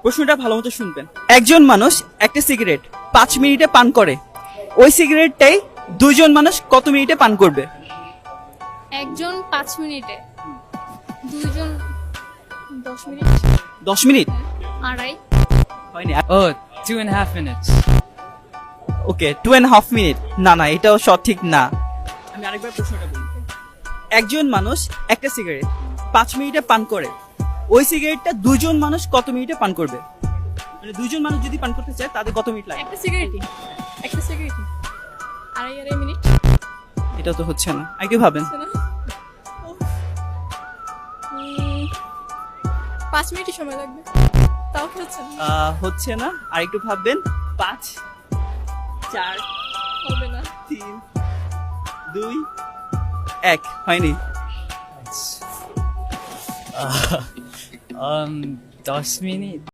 প্রশ্নটা ভালো মতো শুনবেন। একজন মানুষ একটা সিগারেট 5 মিনিটে পান করে, ওই সিগারেটটাই দুইজন মানুষ কত মিনিটে পান করবে? একজন 5 মিনিটে, দুইজন 10 মিনিট, 10 মিনিট? আড়াই। হয়নি। Oh, 2.5 minutes. ওকে, 2.5 মিনিট। না না, এটাও সঠিক না। আমি আরেকবার প্রশ্নটা বলি। একজন মানুষ একটা সিগারেট 5 মিনিটে পান করে, ওই সিগারেটটা দুইজন মানুষ কত মিনিটে পান করবে? মানে দুইজন মানুষ যদি পান করতে চায় তাদের কত মিনিট লাগে? একটা সিগারেট আড়াই আড়াই মিনিট। এটা তো হচ্ছে না, আগে ভাবেন। হচ্ছে না? উফ। 5 মিনিটই সময় লাগবে, তাও কি হচ্ছে না? হচ্ছে না, আর একটু ভাববেন। 5 4 হবে না। 3 2 1 হয়নি। 10 minutes.